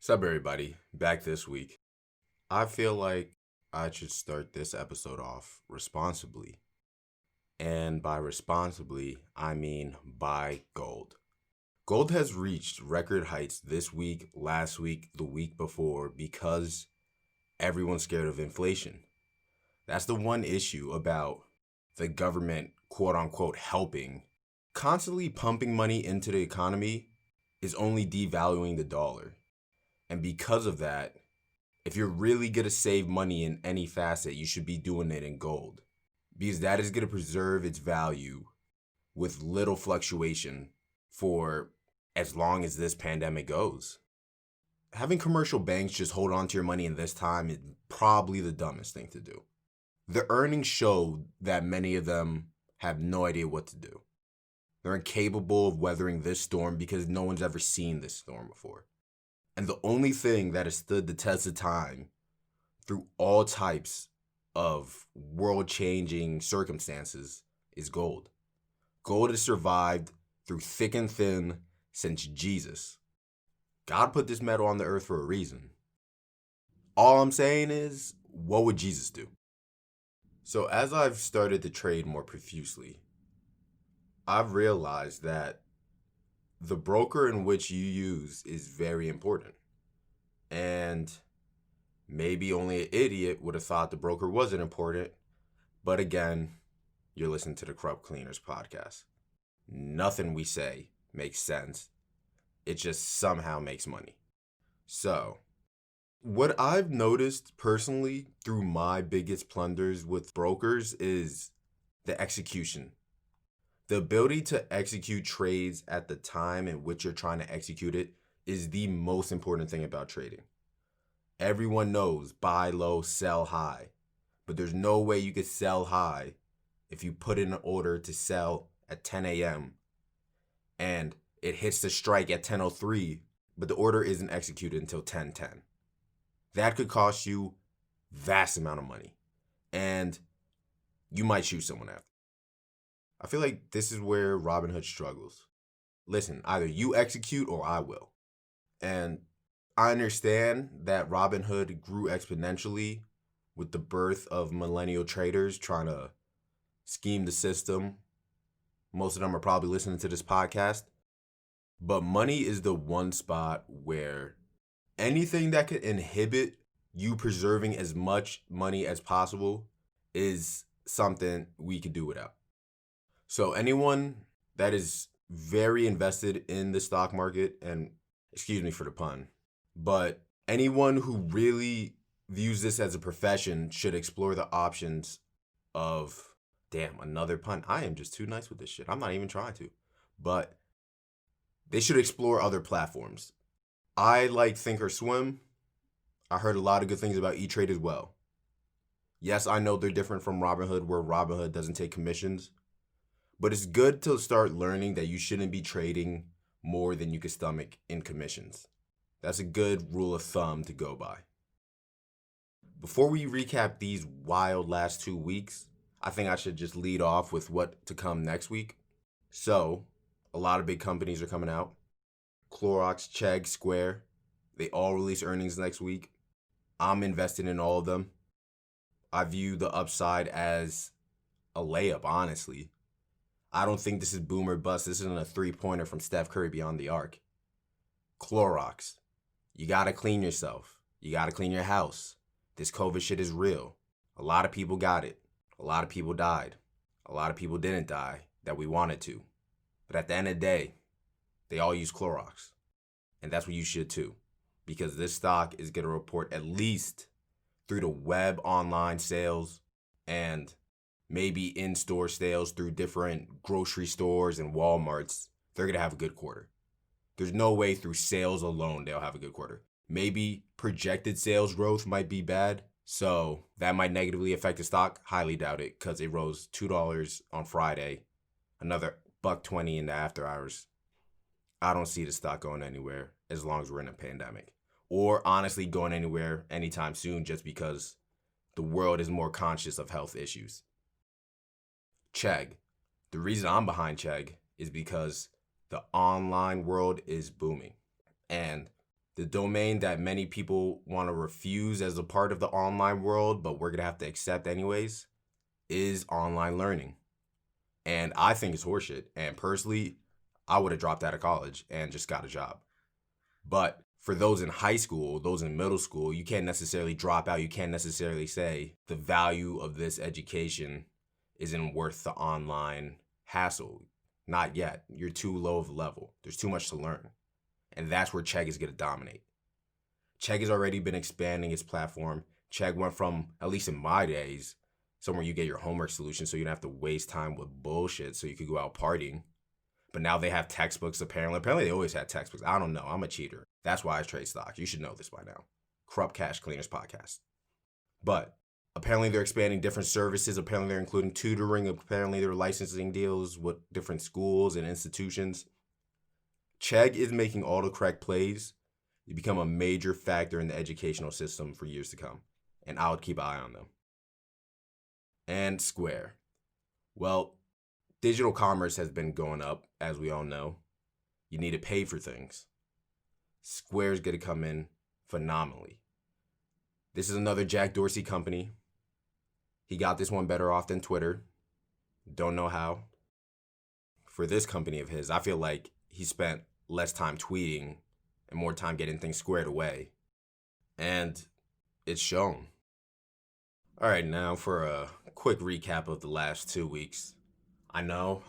Sup, everybody? Back this week. I feel like I should start this episode off responsibly. And by responsibly, I mean buy gold. Gold has reached record heights this week, last week, the week before because everyone's scared of inflation. That's the one issue about the government, quote unquote, helping. Constantly pumping money into the economy is only devaluing the dollar. And because of that, if you're really going to save money in any facet, you should be doing it in gold. Because that is going to preserve its value with little fluctuation for as long as this pandemic goes. Having commercial banks just hold on to your money in this time is probably the dumbest thing to do. The earnings show that many of them have no idea what to do. They're incapable of weathering this storm because no one's ever seen this storm before. And the only thing that has stood the test of time through all types of world-changing circumstances is gold. Gold has survived through thick and thin since Jesus. God put this metal on the earth for a reason. All I'm saying is, what would Jesus do? So as I've started to trade more profusely, I've realized that the broker in which you use is very important. And maybe only an idiot would have thought the broker wasn't important. But again, you're listening to the Corrupt Cleaners podcast. Nothing we say makes sense. It just somehow makes money. So, what I've noticed personally through my biggest plunders with brokers is the execution. The ability to execute trades at the time in which you're trying to execute it is the most important thing about trading. Everyone knows buy low, sell high, but there's no way you could sell high if you put in an order to sell at 10 a.m. and it hits the strike at 10:03, but the order isn't executed until 10:10. That could cost you vast amount of money, and you might shoot someone after. I feel like this is where Robinhood struggles. Listen, either you execute or I will. And I understand that Robinhood grew exponentially with the birth of millennial traders trying to scheme the system. Most of them are probably listening to this podcast. But money is the one spot where anything that could inhibit you preserving as much money as possible is something we could do without. So anyone that is very invested in the stock market, and excuse me for the pun, but anyone who really views this as a profession should explore the options of, damn, another pun. I am just too nice with this shit. I'm not even trying to. But they should explore other platforms. I like Thinkorswim. I heard a lot of good things about E-Trade as well. Yes, I know they're different from Robinhood, where Robinhood doesn't take commissions. But it's good to start learning that you shouldn't be trading more than you can stomach in commissions. That's a good rule of thumb to go by. Before we recap these wild last 2 weeks, I think I should just lead off with what to come next week. So, a lot of big companies are coming out. Clorox, Chegg, Square, they all release earnings next week. I'm invested in all of them. I view the upside as a layup, honestly. I don't think this is boom or bust. This isn't a three-pointer from Steph Curry beyond the arc. Clorox. You gotta clean yourself. You gotta clean your house. This COVID shit is real. A lot of people got it. A lot of people died. A lot of people didn't die that we wanted to. But at the end of the day, they all use Clorox. And that's what you should too. Because this stock is gonna report at least through the web online sales and maybe in-store sales through different grocery stores and Walmarts, they're going to have a good quarter. There's no way through sales alone they'll have a good quarter. Maybe projected sales growth might be bad, so that might negatively affect the stock. Highly doubt it because it rose $2 on Friday, another $1.20 in the after hours. I don't see the stock going anywhere as long as we're in a pandemic. Or honestly going anywhere anytime soon just because the world is more conscious of health issues. Chegg. The reason I'm behind Chegg is because the online world is booming. And The domain that many people want to refuse as a part of the online world, but we're going to have to accept anyways, is online learning. And I think it's horseshit. And personally, I would have dropped out of college and just got a job. But for those in high school, those in middle school, you can't necessarily drop out. You can't necessarily say the value of this education isn't worth the online hassle. Not yet. You're too low of a level. There's too much to learn. And that's where Chegg is going to dominate. Chegg has already been expanding its platform. Chegg went from, at least in my days, somewhere you get your homework solution so you don't have to waste time with bullshit so you could go out partying. But now they have textbooks, apparently. Apparently they always had textbooks. I don't know. I'm a cheater. That's why I trade stocks. You should know this by now. Corrupt Cash Cleaners Podcast. But apparently they're expanding different services. Apparently they're including tutoring. Apparently they're licensing deals with different schools and institutions. Chegg is making all the correct plays to become a major factor in the educational system for years to come. And I would keep an eye on them. And Square. Well, digital commerce has been going up, as we all know. You need to pay for things. Square's going to come in phenomenally. This is another Jack Dorsey company. He got this one better off than Twitter. Don't know how. For this company of his, I feel like he spent less time tweeting and more time getting things squared away. And it's shown. All right, now for a quick recap of the last 2 weeks. I know.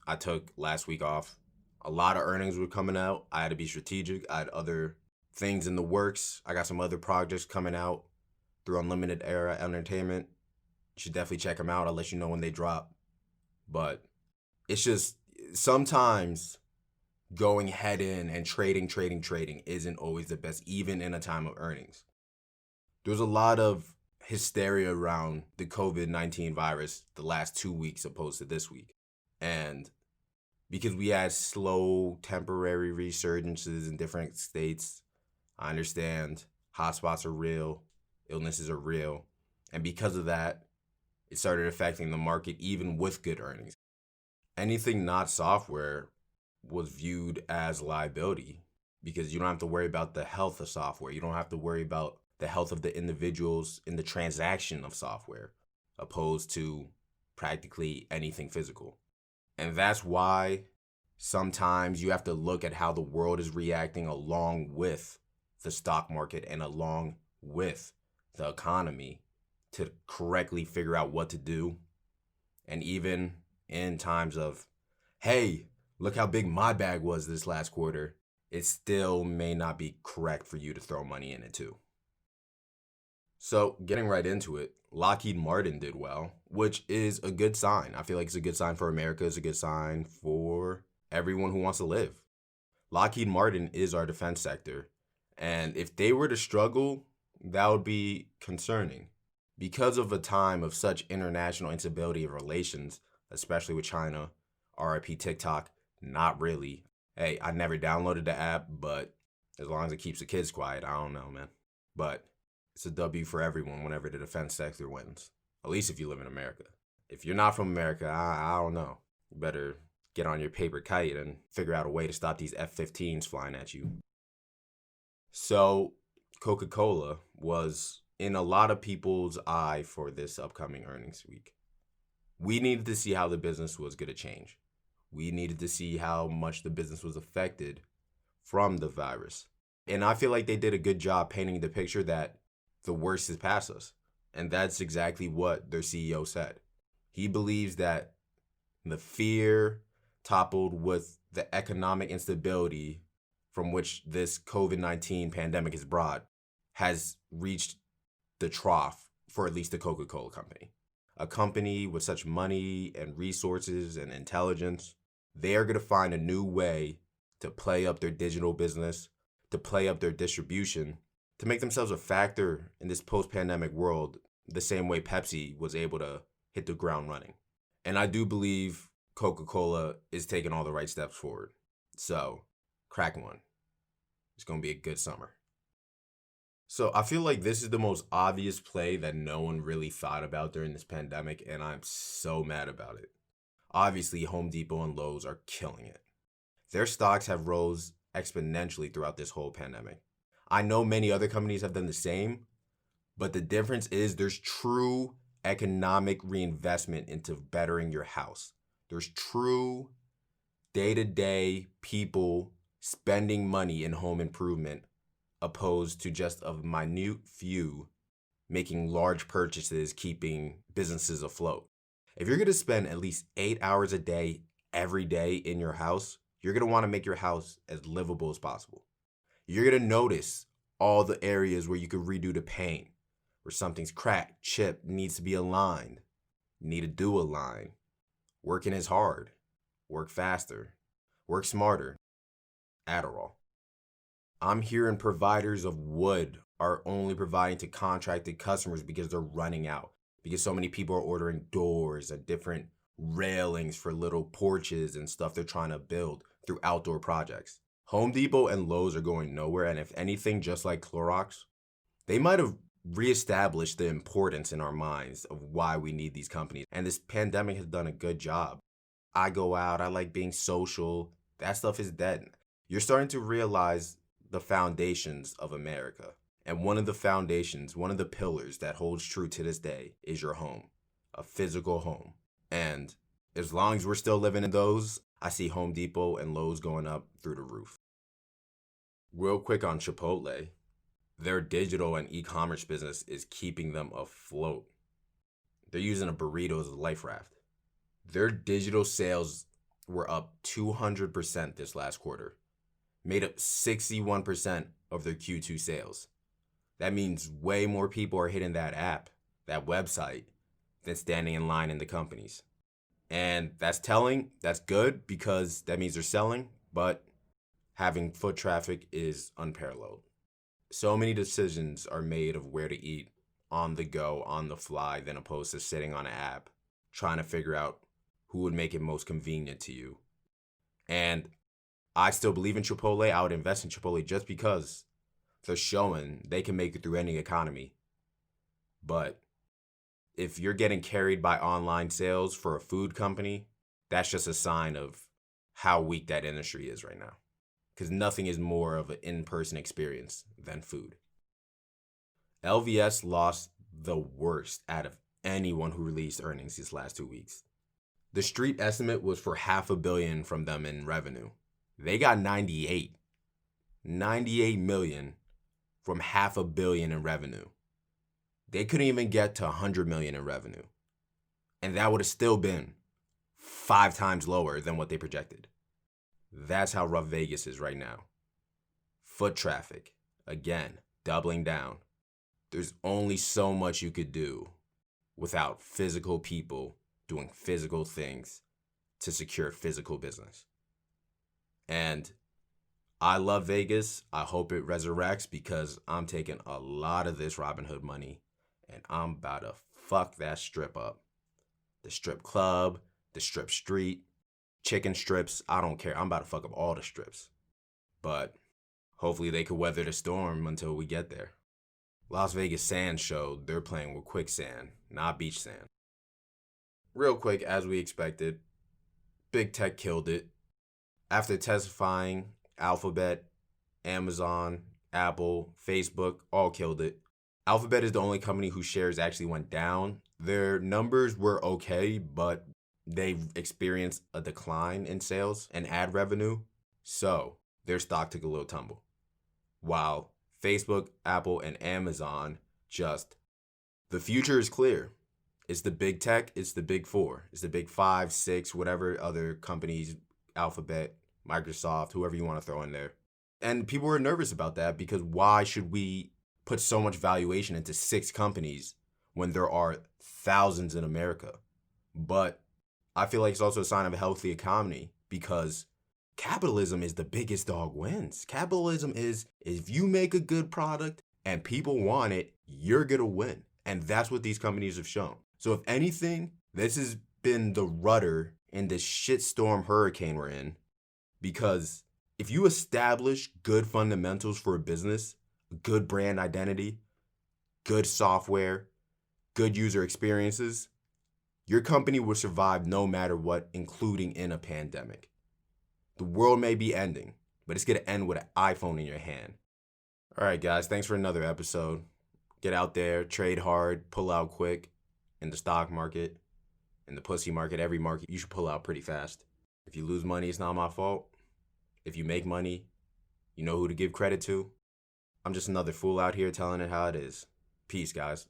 I took last week off. A lot of earnings were coming out. I had to be strategic. I had other things in the works. I got some other projects coming out through Unlimited Era Entertainment. You should definitely check them out. I'll let you know when they drop. But it's just sometimes going head in and trading isn't always the best, even in a time of earnings. There's a lot of hysteria around the COVID-19 virus the last 2 weeks opposed to this week. And because we had slow temporary resurgences in different states, I understand hotspots are real, illnesses are real. And because of that, it started affecting the market even with good earnings. Anything not software was viewed as liability because you don't have to worry about the health of software. You don't have to worry about the health of the individuals in the transaction of software, opposed to practically anything physical. And that's why sometimes you have to look at how the world is reacting along with the stock market and along with the economy to correctly figure out what to do. And even in times of, hey, look how big my bag was this last quarter, it still may not be correct for you to throw money in it too. So getting right into it, Lockheed Martin did well, which is a good sign. I feel like it's a good sign for America. It's a good sign for everyone who wants to live. Lockheed Martin is our defense sector. And if they were to struggle, that would be concerning. Because of a time of such international instability of relations, especially with China, RIP TikTok, not really. Hey, I never downloaded the app, but as long as it keeps the kids quiet, I don't know, man. But it's a W for everyone whenever the defense sector wins. At least if you live in America. If you're not from America, I don't know. You better get on your paper kite and figure out a way to stop these F-15s flying at you. So, Coca-Cola was in a lot of people's eye for this upcoming earnings week. We needed to see how the business was going to change. We needed to see how much the business was affected from the virus. And I feel like they did a good job painting the picture that the worst is past us. And that's exactly what their CEO said. He believes that the fear toppled with the economic instability from which this COVID-19 pandemic has brought has reached the trough for at least the Coca-Cola company. A company with such money and resources and intelligence, they are going to find a new way to play up their digital business, to play up their distribution, to make themselves a factor in this post-pandemic world the same way Pepsi was able to hit the ground running. And I do believe Coca-Cola is taking all the right steps forward. So, crack one. It's going to be a good summer. So I feel like this is the most obvious play that no one really thought about during this pandemic, and I'm so mad about it. Obviously, Home Depot and Lowe's are killing it. Their stocks have rose exponentially throughout this whole pandemic. I know many other companies have done the same, but the difference is there's true economic reinvestment into bettering your house. There's true day-to-day people spending money in home improvement opposed to just a minute few making large purchases, keeping businesses afloat. If you're going to spend at least 8 hours a day, every day in your house, you're going to want to make your house as livable as possible. You're going to notice all the areas where you could redo the paint, where something's cracked, chipped, needs to be aligned. You need to do align. Working is hard. Work faster. Work smarter. Adderall. I'm hearing providers of wood are only providing to contracted customers because they're running out. Because so many people are ordering doors and different railings for little porches and stuff they're trying to build through outdoor projects. Home Depot and Lowe's are going nowhere, and if anything, just like Clorox, they might have reestablished the importance in our minds of why we need these companies. And this pandemic has done a good job. I go out, I like being social. That stuff is dead. You're starting to realize the foundations of America. And one of the foundations, one of the pillars that holds true to this day is your home, a physical home. And as long as we're still living in those, I see Home Depot and Lowe's going up through the roof. Real quick on Chipotle, their digital and e-commerce business is keeping them afloat. They're using a burrito as a life raft. Their digital sales were up 200% this last quarter, made up 61% of their Q2 sales. That means way more people are hitting that app, that website, than standing in line in the companies. And that's telling, that's good because that means they're selling, but having foot traffic is unparalleled. So many decisions are made of where to eat on the go, on the fly, than opposed to sitting on an app, trying to figure out who would make it most convenient to you. And I still believe in Chipotle. I would invest in Chipotle just because they're showing they can make it through any economy. But if you're getting carried by online sales for a food company, that's just a sign of how weak that industry is right now. Because nothing is more of an in-person experience than food. LVS lost the worst out of anyone who released earnings these last 2 weeks. The street estimate was for $500 million from them in revenue. They got 98 million from $500 million in revenue. They couldn't even get to $100 million in revenue. And that would have still been 5 times lower than what they projected. That's how rough Vegas is right now. Foot traffic, again, doubling down. There's only so much you could do without physical people doing physical things to secure physical business. And I love Vegas. I hope it resurrects because I'm taking a lot of this Robinhood money and I'm about to fuck that strip up. The strip club, the strip street, chicken strips, I don't care. I'm about to fuck up all the strips. But hopefully they could weather the storm until we get there. Las Vegas Sands showed they're playing with quicksand, not beach sand. Real quick, as we expected, Big Tech killed it. After testifying, Alphabet, Amazon, Apple, Facebook, all killed it. Alphabet is the only company whose shares actually went down. Their numbers were okay, but they've experienced a decline in sales and ad revenue, so their stock took a little tumble. While Facebook, Apple, and Amazon the future is clear. It's the big tech, it's the big four, it's the big 5, 6, whatever other companies, Alphabet, Microsoft, whoever you want to throw in there. And people were nervous about that because why should we put so much valuation into 6 companies when there are thousands in America? But I feel like it's also a sign of a healthy economy because capitalism is the biggest dog wins. Capitalism is if you make a good product and people want it, you're going to win. And that's what these companies have shown. So if anything, this has been the rudder in this shitstorm hurricane we're in, because if you establish good fundamentals for a business, good brand identity, good software, good user experiences, your company will survive no matter what, including in a pandemic. The world may be ending, but it's going to end with an iPhone in your hand. All right, guys, thanks for another episode. Get out there, trade hard, pull out quick. In the stock market, in the pussy market, every market, you should pull out pretty fast. If you lose money, it's not my fault. If you make money, you know who to give credit to. I'm just another fool out here telling it how it is. Peace, guys.